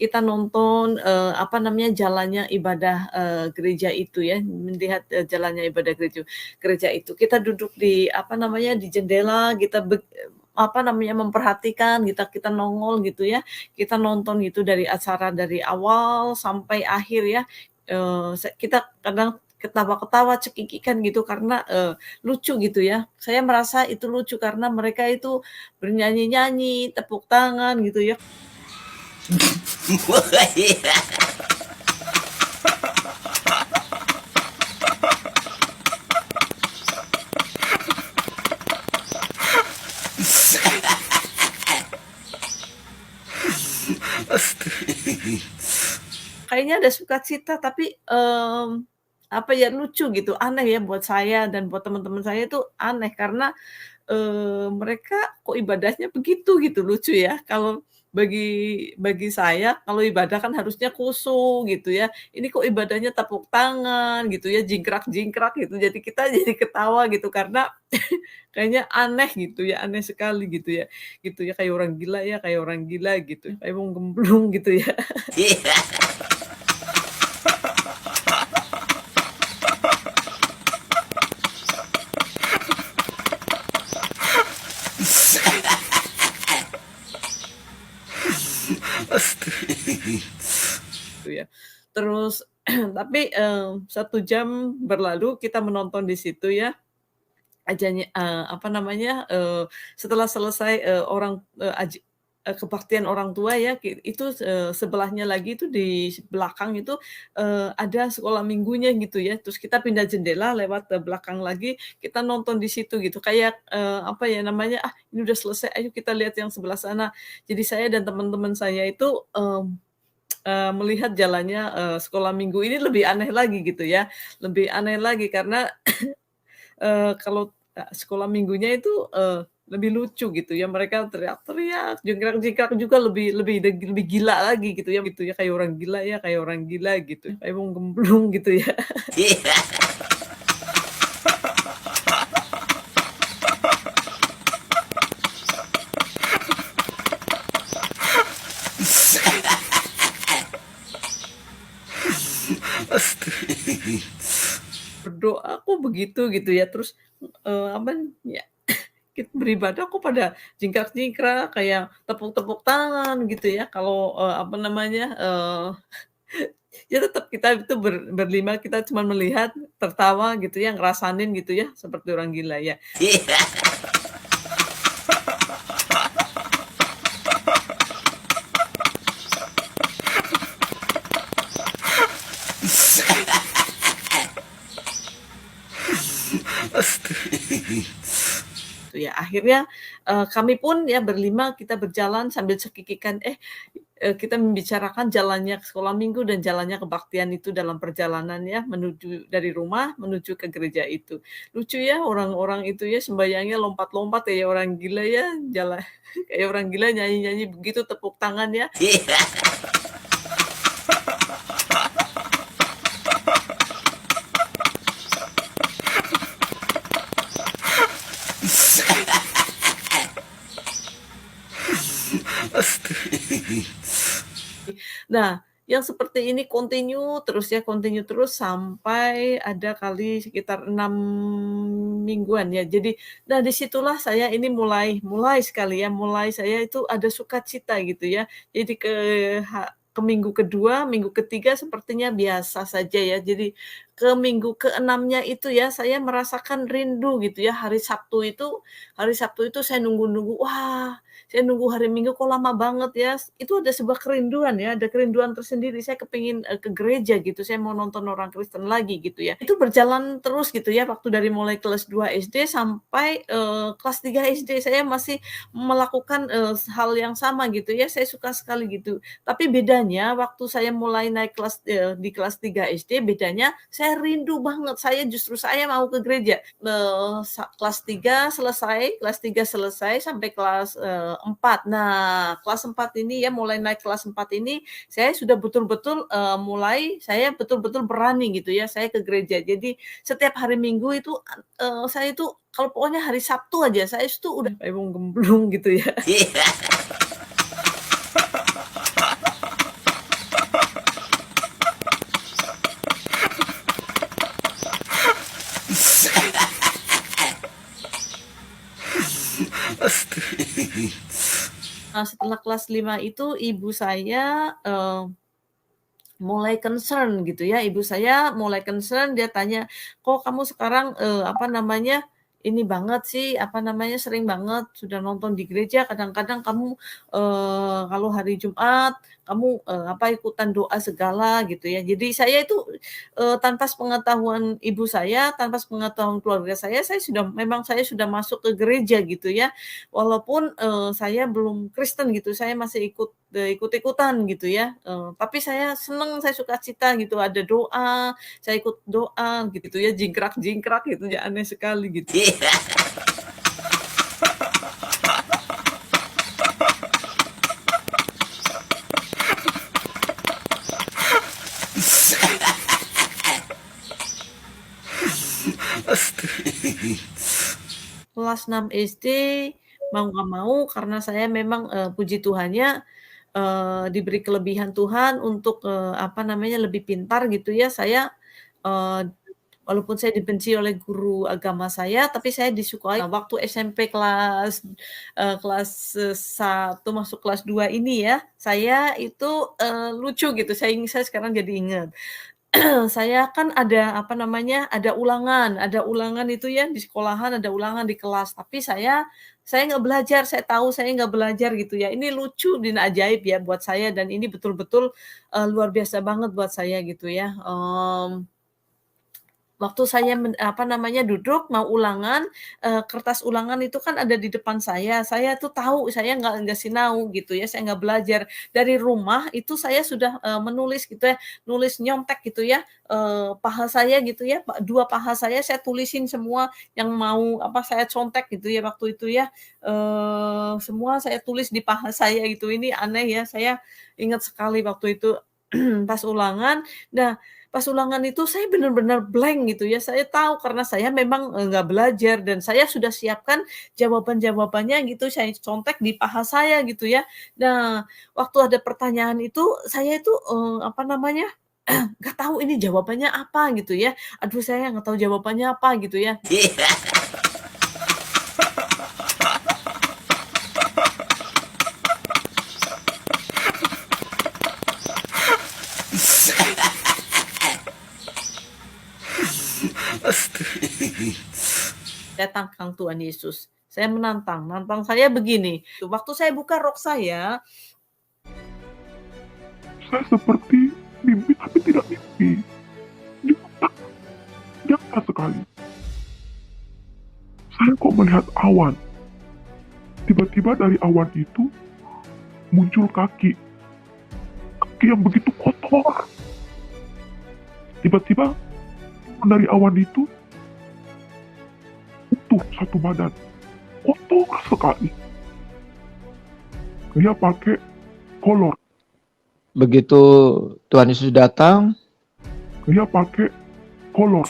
kita nonton, apa namanya, jalannya ibadah, gereja itu ya, melihat, jalannya ibadah gereja itu. Kita duduk di, apa namanya, di jendela, kita apa namanya, memperhatikan, kita kita nongol gitu ya, kita nonton gitu dari acara dari awal sampai akhir ya, kita kadang ketawa-ketawa, cekikikan gitu karena, lucu gitu ya. Saya merasa itu lucu karena mereka itu bernyanyi-nyanyi, tepuk tangan gitu ya. Kayaknya ada sukacita tapi, apa ya, lucu gitu, aneh ya buat saya dan buat teman-teman saya itu aneh karena, mereka kok ibadahnya begitu gitu, lucu ya. Kalau bagi saya kalau ibadah kan harusnya khusyuk gitu ya, ini kok ibadahnya tepuk tangan gitu ya, jingkrak-jingkrak gitu, jadi kita jadi ketawa gitu karena kayaknya aneh gitu ya, aneh sekali gitu ya, kayak orang gila ya, kayak orang gila gitu, kayak wong gemblung gitu ya. Gitu ya. Terus tapi, 1 jam berlalu kita menonton di situ ya, apa namanya, setelah selesai, kebaktian orang tua ya, itu, sebelahnya lagi itu di belakang itu, ada sekolah minggunya gitu ya, terus kita pindah jendela lewat, belakang lagi, kita nonton di situ gitu, kayak, apa ya namanya, "Ah, ini udah selesai, ayo kita lihat yang sebelah sana." Jadi saya dan teman-teman saya itu, melihat jalannya, sekolah minggu ini lebih aneh lagi gitu ya, lebih aneh lagi karena, kalau, sekolah minggunya itu, lebih lucu gitu ya, mereka teriak-teriak, jingkrak-jingkrak juga lebih lebih lebih gila lagi gitu ya, kayak orang gila ya, kayak orang gila gitu, kayak wong gemblung gitu ya. Berdoa kok begitu gitu ya, terus, apa ya, kita beribadah kok pada jingkrak-jingkrak, kayak tepuk-tepuk tangan gitu ya, kalau, apa namanya, ya tetap kita itu berlima kita cuman melihat, tertawa gitu ya, ngerasanin gitu ya, seperti orang gila ya. Gitu ya. Akhirnya, kami pun ya berlima kita berjalan sambil cekikikan, kita membicarakan jalannya sekolah minggu dan jalannya kebaktian itu dalam perjalanan ya, menuju dari rumah menuju ke gereja itu. Lucu ya orang-orang itu ya sembayangnya lompat-lompat kayak orang gila ya, kayak orang gila nyanyi-nyanyi begitu, tepuk tangan ya. Nah, yang seperti ini continue terus sampai ada kali sekitar 6 mingguan ya. Jadi, nah disitulah saya ini mulai mulai sekali ya, mulai saya itu ada sukacita gitu ya. Jadi ke minggu kedua, minggu ketiga sepertinya biasa saja ya. Jadi ke minggu keenamnya itu ya, saya merasakan rindu gitu ya. Hari Sabtu itu saya nunggu-nunggu, wah saya nunggu hari Minggu kok lama banget ya, itu ada sebuah kerinduan ya, ada kerinduan tersendiri, saya kepingin, ke gereja gitu, saya mau nonton orang Kristen lagi gitu ya. Itu berjalan terus gitu ya, waktu dari mulai kelas 2 SD sampai, kelas 3 SD, saya masih melakukan, hal yang sama gitu ya, saya suka sekali gitu. Tapi bedanya waktu saya mulai naik di kelas 3 SD, bedanya saya rindu banget, saya mau ke gereja. Kelas 3 selesai sampai kelas, 4. Nah, kelas 4 ini ya, mulai naik kelas 4 ini, saya sudah betul-betul, mulai saya betul-betul berani gitu ya, saya ke gereja. Jadi setiap hari Minggu itu, saya itu kalau pokoknya hari Sabtu aja, saya itu udah kayak wong gemblung gitu ya. setelah kelas 5 itu ibu saya, mulai concern gitu ya, ibu saya mulai concern, dia tanya, "Kok kamu sekarang, apa namanya, ini banget sih, apa namanya, sering banget sudah nonton di gereja, kadang-kadang kamu, kalau hari Jumat kamu, apa, ikutan doa segala," gitu ya. Jadi saya itu, tanpa sepengetahuan ibu saya, tanpa sepengetahuan keluarga saya saya sudah masuk ke gereja gitu ya. Walaupun, saya belum Kristen gitu, saya masih ikut-ikutan gitu ya, tapi saya seneng, saya suka cita gitu, ada doa, saya ikut doa gitu ya, jingkrak-jingkrak gitu ya, aneh sekali gitu. Kelas 6 SD, mau nggak mau karena saya memang, puji Tuhannya, diberi kelebihan Tuhan untuk, apa namanya, lebih pintar gitu ya, saya, eee, walaupun saya dibenci oleh guru agama saya, tapi saya disukai. Nah, waktu SMP kelas, 1 masuk kelas 2 ini ya, saya itu, lucu gitu, saya sekarang jadi ingat. Saya kan ada, apa namanya, ada ulangan itu ya, di sekolahan ada ulangan di kelas, tapi saya nggak belajar, saya tahu saya nggak belajar gitu ya. Ini lucu dan ajaib ya buat saya dan ini betul-betul, luar biasa banget buat saya gitu ya. Waktu saya apa namanya, duduk mau ulangan, kertas ulangan itu kan ada di depan saya tuh tahu saya nggak sinau gitu ya, saya nggak belajar. Dari rumah itu saya sudah, menulis gitu ya, nulis nyontek gitu ya, paha saya gitu ya, 2 paha saya tulisin semua yang mau apa, saya contek gitu ya waktu itu ya, semua saya tulis di paha saya gitu. Ini aneh ya, saya ingat sekali waktu itu pas ulangan. Nah, pas ulangan itu saya benar-benar blank gitu ya, saya tahu karena saya memang, nggak belajar dan saya sudah siapkan jawaban-jawabannya gitu, saya contek di paha saya gitu ya. Nah, waktu ada pertanyaan itu, saya itu, apa namanya, nggak tahu ini jawabannya apa gitu ya. Aduh saya nggak tahu jawabannya apa gitu ya. Saya tantang Tuhan Yesus, saya nantang saya begini, waktu saya buka rok saya seperti mimpi tapi tidak mimpi. Nyata, nyata sekali. Saya kok melihat awan. Tiba-tiba dari awan itu muncul kaki. Kaki yang begitu kotor. Tiba-tiba dari awan itu utuh satu badan. Kotor sekali. Dia pakai kolor. Begitu Tuhan Yesus datang, Dia pakai kolor.